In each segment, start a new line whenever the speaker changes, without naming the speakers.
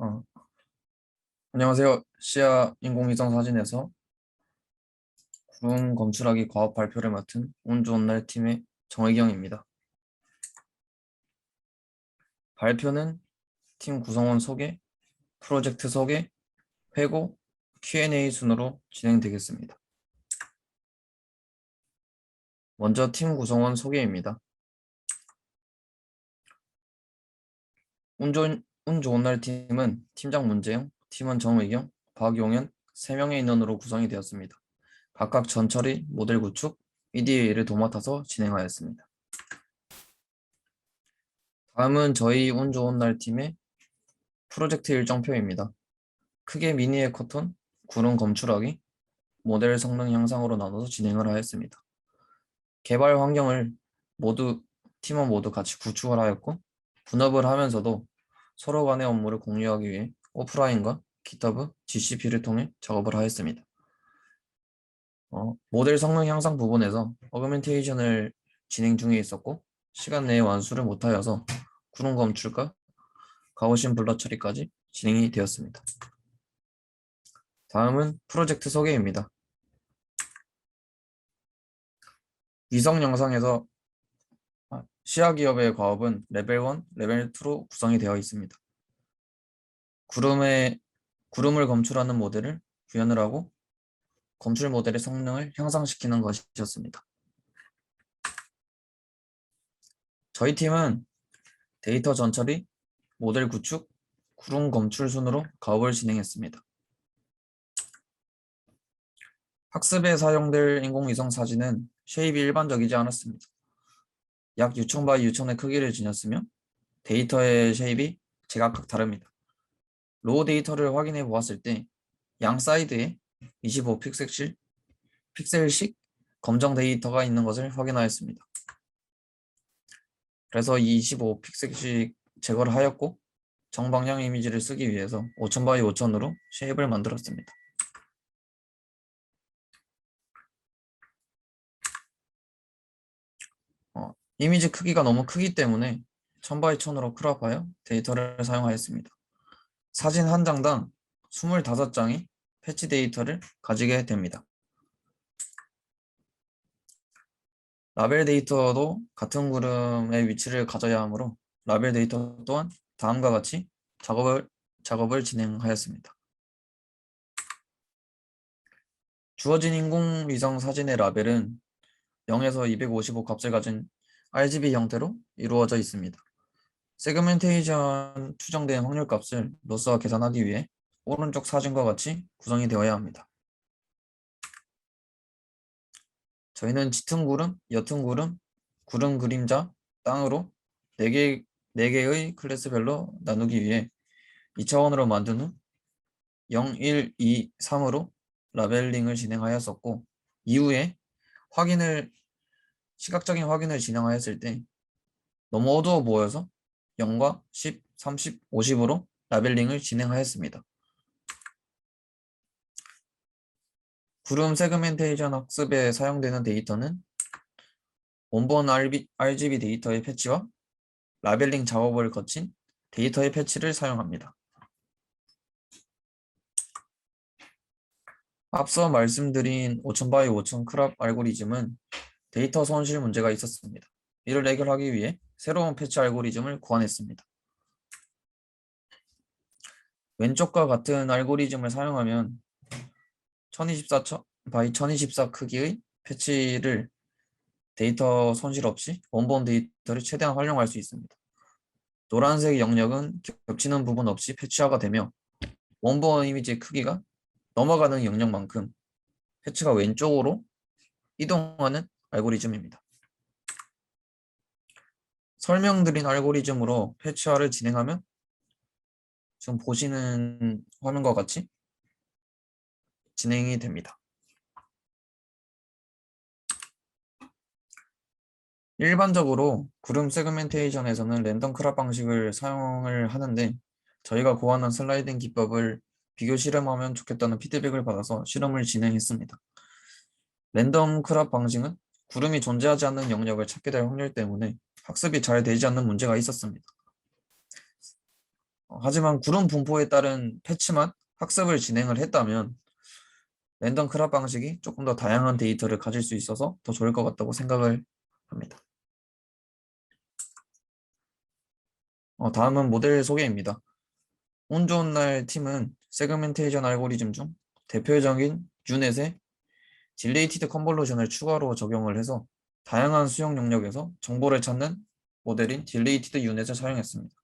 어, 안녕하세요. 시야 인공위성 사진에서 구름 검출하기 과업 발표를 맡은 운 좋은 날 팀의 정혜경입니다. 발표는 팀 구성원 소개, 프로젝트 소개, 회고, Q&A 순으로 진행되겠습니다. 먼저 팀 구성원 소개입니다. 운 좋은 날 팀은 팀장 문재영, 팀원 정의경, 박용현 3명의 인원으로 구성이 되었습니다. 각각 전처리, 모델 구축, EDA를 도맡아서 진행하였습니다. 다음은 저희 운 좋은 날 팀의 프로젝트 일정표입니다. 크게 미니의 커튼, 구름 검출하기, 모델 성능 향상으로 나눠서 진행을 하였습니다. 개발 환경을 팀원 모두 같이 구축을 하였고, 분업을 하면서도 서로 간의 업무를 공유하기 위해 오프라인과 GitHub, GCP를 통해 작업을 하였습니다. 모델 성능 향상 부분에서 어그멘테이션을 진행 중에 있었고, 시간 내에 완수를 못하여서 구름 검출과 가오신 블러 처리까지 진행이 되었습니다. 다음은 프로젝트 소개입니다. 위성 영상에서 시야 기업의 과업은 레벨 1, 레벨 2로 구성이 되어 있습니다. 구름을 검출하는 모델을 구현을 하고 검출 모델의 성능을 향상시키는 것이었습니다. 저희 팀은 데이터 전처리, 모델 구축, 구름 검출 순으로 가업을 진행했습니다. 학습에 사용될 인공위성 사진은 쉐입이 일반적이지 않았습니다. 약 6000바이 6000의 크기를 지녔으며 데이터의 쉐입이 제각각 다릅니다. 로우 데이터를 확인해 보았을 때 양 사이드에 25픽셀씩 검정 데이터가 있는 것을 확인하였습니다. 그래서 이 25픽셀씩 제거를 하였고 정방향 이미지를 쓰기 위해서 5000바이 5000으로 쉐입을 만들었습니다. 이미지 크기가 너무 크기 때문에 1000바이 1000으로 크롭하여 데이터를 사용하였습니다. 사진 한 장당 25장의 패치 데이터를 가지게 됩니다. 라벨 데이터도 같은 구름의 위치를 가져야 하므로 라벨 데이터 또한 다음과 같이 작업을 진행하였습니다. 주어진 인공위성 사진의 라벨은 0에서 255 값을 가진 RGB 형태로 이루어져 있습니다. 세그멘테이션 추정된 확률 값을 로스와 계산하기 위해 오른쪽 사진과 같이 구성이 되어야 합니다. 저희는 짙은 구름, 옅은 구름, 구름 그림자, 땅으로 4개의 클래스별로 나누기 위해 2차원으로 만든 후 0, 1, 2, 3으로 라벨링을 진행하였었고 이후에 시각적인 확인을 진행하였을 때 너무 어두워 보여서 0과 10, 30, 50으로 라벨링을 진행하였습니다. 구름 세그멘테이션 학습에 사용되는 데이터는 원본 RGB 데이터의 패치와 라벨링 작업을 거친 데이터의 패치를 사용합니다. 앞서 말씀드린 5000바이 5000 크롭 알고리즘은 데이터 손실 문제가 있었습니다. 이를 해결하기 위해 새로운 패치 알고리즘을 고안했습니다. 왼쪽과 같은 알고리즘을 사용하면 1024 1024 크기의 패치를 데이터 손실 없이 원본 데이터를 최대한 활용할 수 있습니다. 노란색 영역은 겹치는 부분 없이 패치화가 되며 원본 이미지의 크기가 넘어가는 영역만큼 패치가 왼쪽으로 이동하는 알고리즘입니다. 설명드린 알고리즘으로 패치화를 진행하면 지금 보시는 화면과 같이 진행이 됩니다. 일반적으로 구름 세그멘테이션에서는 랜덤 크롭 방식을 사용을 하는데 저희가 고안한 슬라이딩 기법을 비교 실험하면 좋겠다는 피드백을 받아서 실험을 진행했습니다. 랜덤 크롭 방식은 구름이 존재하지 않는 영역을 찾게 될 확률 때문에 학습이 잘 되지 않는 문제가 있었습니다. 하지만 구름 분포에 따른 패치만 학습을 진행을 했다면 랜덤 크랍 방식이 조금 더 다양한 데이터를 가질 수 있어서 더 좋을 것 같다고 생각을 합니다. 다음은 모델 소개입니다. 운 좋은 날 팀은 세그멘테이션 알고리즘 중 대표적인 유넷의 딜레이티드 컨볼루션을 추가로 적용을 해서 다양한 수용 영역에서 정보를 찾는 모델인 딜레이티드 유넷을 사용했습니다.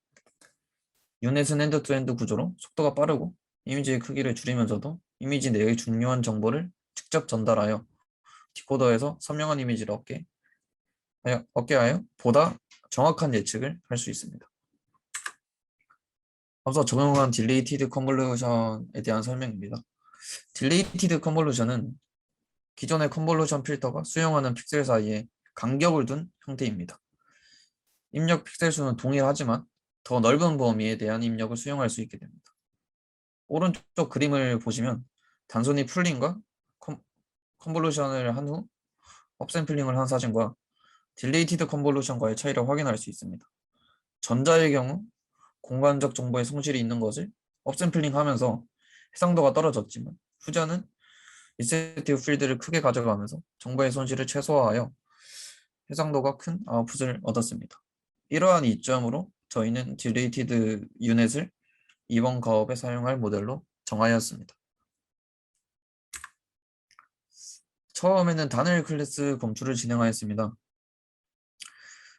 유넷은 엔드-투-엔드 구조로 속도가 빠르고 이미지의 크기를 줄이면서도 이미지 내의 중요한 정보를 직접 전달하여 디코더에서 선명한 이미지를 얻게 하여 보다 정확한 예측을 할 수 있습니다. 앞서 적용한 딜레이티드 컨볼루션에 대한 설명입니다. 딜레이티드 컨볼루션은 기존의 컨볼루션 필터가 수용하는 픽셀 사이에 간격을 둔 형태입니다. 입력 픽셀 수는 동일하지만 더 넓은 범위에 대한 입력을 수용할 수 있게 됩니다. 오른쪽 그림을 보시면 단순히 풀링과 컨볼루션을 한 후 업샘플링을 한 사진과 딜레이티드 컨볼루션과의 차이를 확인할 수 있습니다. 전자의 경우 공간적 정보의 손실이 있는 것을 업샘플링하면서 해상도가 떨어졌지만 후자는 인센티브 필드를 크게 가져가면서 정보의 손실을 최소화하여 해상도가 큰 아웃풋을 얻었습니다. 이러한 이점으로 저희는 딜레이티드 유닛을 이번 가업에 사용할 모델로 정하였습니다. 처음에는 단일 클래스 검출을 진행하였습니다.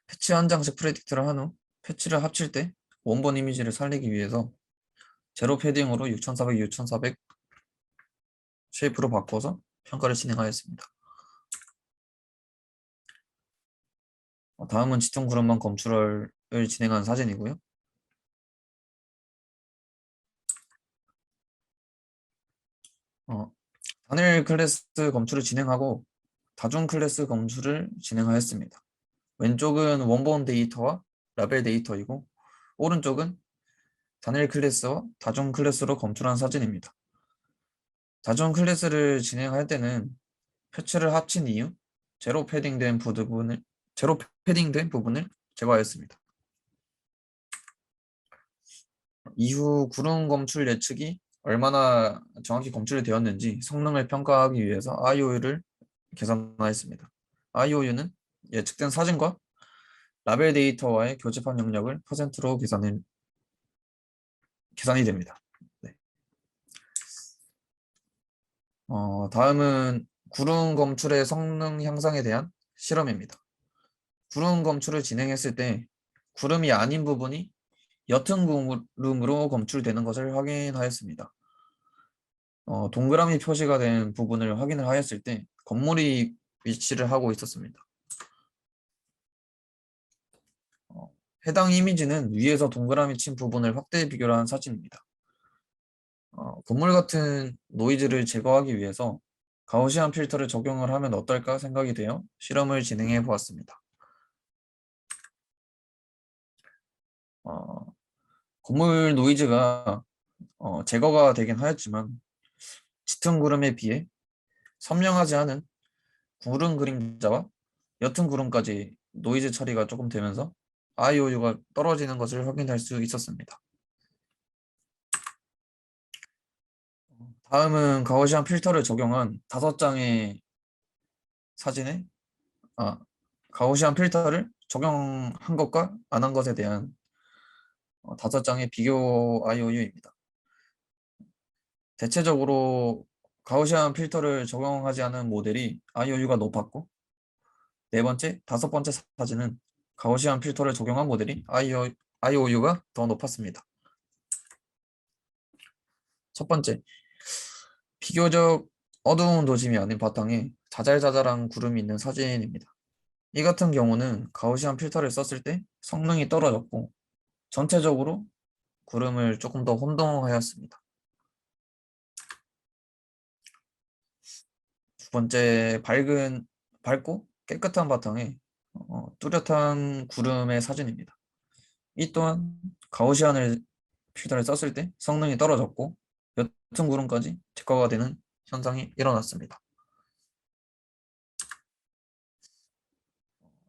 패치 한 장씩 프레딕트를 한 후 패치를 합칠 때 원본 이미지를 살리기 위해서 제로 패딩으로 6400, 6400 쉐이프로 바꿔서 평가를 진행하였습니다. 다음은 짙은 구름만 검출을 진행한 사진이고요. 단일 클래스 검출을 진행하고 다중 클래스 검출을 진행하였습니다. 왼쪽은 원본 데이터와 라벨 데이터이고 오른쪽은 단일 클래스와 다중 클래스로 검출한 사진입니다. 다중 클래스를 진행할 때는 패치를 합친 이후 제로 패딩된 부분을 제거하였습니다. 이후 구름 검출 예측이 얼마나 정확히 검출이 되었는지 성능을 평가하기 위해서 IOU를 계산하였습니다. IOU는 예측된 사진과 라벨 데이터와의 교집합 영역을 퍼센트로 계산이 됩니다. 네. 다음은 구름 검출의 성능 향상에 대한 실험입니다. 구름 검출을 진행했을 때 구름이 아닌 부분이 옅은 구름으로 검출되는 것을 확인하였습니다. 동그라미 표시가 된 부분을 확인을 하였을 때 건물이 위치를 하고 있었습니다. 해당 이미지는 위에서 동그라미 친 부분을 확대 비교를 한 사진입니다. 건물 같은 노이즈를 제거하기 위해서 가우시안 필터를 적용을 하면 어떨까 생각이 되어 실험을 진행해 보았습니다. 건물 노이즈가 제거가 되긴 하였지만 짙은 구름에 비해 선명하지 않은 구름 그림자와 옅은 구름까지 노이즈 처리가 조금 되면서 IOU가 떨어지는 것을 확인할 수 있었습니다. 다음은 가우시안 필터를 적용한 5장의 사진에 가우시안 필터를 적용한 것과 안 한 것에 대한 5장의 비교 IOU입니다. 대체적으로 가우시안 필터를 적용하지 않은 모델이 IOU가 높았고 네 번째, 5번째 사진은 가우시안 필터를 적용한 모델이 IOU가 더 높았습니다. 첫 번째, 비교적 어두운 도심이 아닌 바탕에 자잘자잘한 구름이 있는 사진입니다. 이 같은 경우는 가우시안 필터를 썼을 때 성능이 떨어졌고 전체적으로 구름을 조금 더 혼동하였습니다. 두 번째, 밝고 깨끗한 바탕에 뚜렷한 구름의 사진입니다. 이 또한 가우시안을 필터를 썼을 때 성능이 떨어졌고 옅은 구름까지 제거가 되는 현상이 일어났습니다.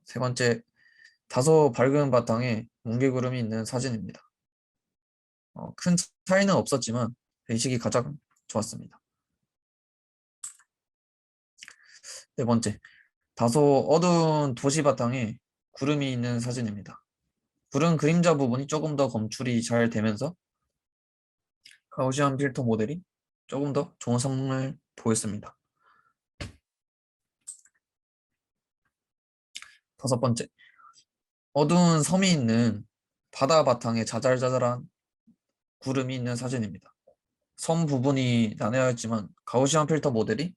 세 번째, 다소 밝은 바탕에 뭉게구름이 있는 사진입니다. 이 또한 가우시안 필터를 썼을 때 성능이 떨어졌고 옅은 구름까지 제거가 되는 현상이 일어났습니다. 세 번째, 다소 밝은 바탕에 뭉게구름이 있는 사진입니다. 이 또한 가우시안 필터를 썼을 때 성능이 떨어졌고 옅은 구름까지 제거가 되는 현상이 일어났습니다. 큰 차이는 없었지만 베이직이 가장 좋았습니다. 네 번째, 다소 어두운 도시 바탕에 구름이 있는 사진입니다. 구름 그림자 부분이 조금 더 검출이 잘 되면서 가우시안 필터 모델이 조금 더 좋은 성능을 보였습니다. 다섯 번째, 어두운 섬이 있는 바다 바탕에 자잘자잘한 구름이 있는 사진입니다. 섬 부분이 난해하였지만 가우시안 필터 모델이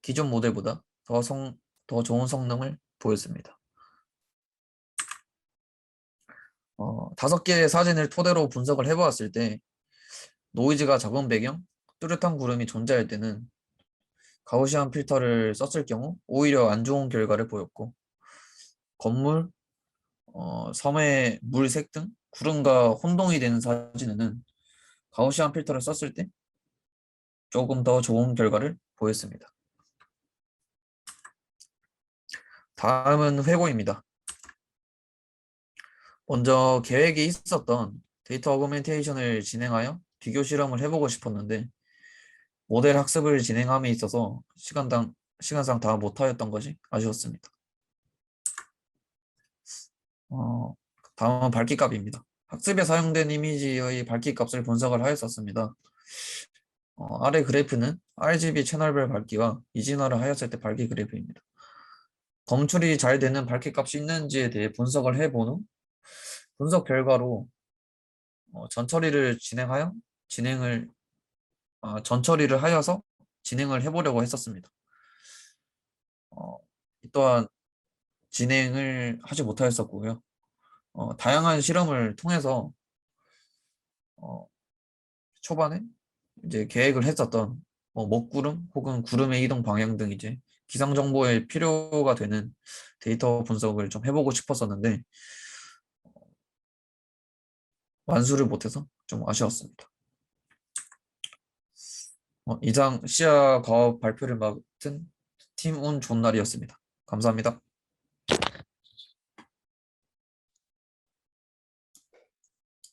기존 모델보다 더 좋은 성능을 보였습니다. 5개의 사진을 토대로 분석을 해보았을 때 노이즈가 적은 배경, 뚜렷한 구름이 존재할 때는 가우시안 필터를 썼을 경우 오히려 안 좋은 결과를 보였고, 건물, 섬의 물색 등 구름과 혼동이 되는 사진에는 가우시안 필터를 썼을 때 조금 더 좋은 결과를 보였습니다. 다음은 회고입니다. 먼저 계획이 있었던 데이터 어그멘테이션을 진행하여 비교 실험을 해보고 싶었는데 모델 학습을 진행함에 있어서 시간상 다 못하였던 것이 아쉬웠습니다. 다음은 밝기값입니다. 학습에 사용된 이미지의 밝기값을 분석을 하였었습니다. 아래 그래프는 RGB 채널별 밝기와 이진화를 하였을 때 밝기 그래프입니다. 검출이 잘 되는 밝기값이 있는지에 대해 분석을 해본 후 분석 결과로 전처리를 하여서 진행을 해보려고 했었습니다. 이 또한 진행을 하지 못하였었고요. 다양한 실험을 통해서 초반에 이제 계획을 했었던 먹구름 혹은 구름의 이동 방향 등 이제 기상 정보에 필요가 되는 데이터 분석을 좀 해보고 싶었었는데 완수를 못해서 좀 아쉬웠습니다. 이상 시야 과업 발표를 맡은 팀 운 좋은 날이었습니다. 감사합니다.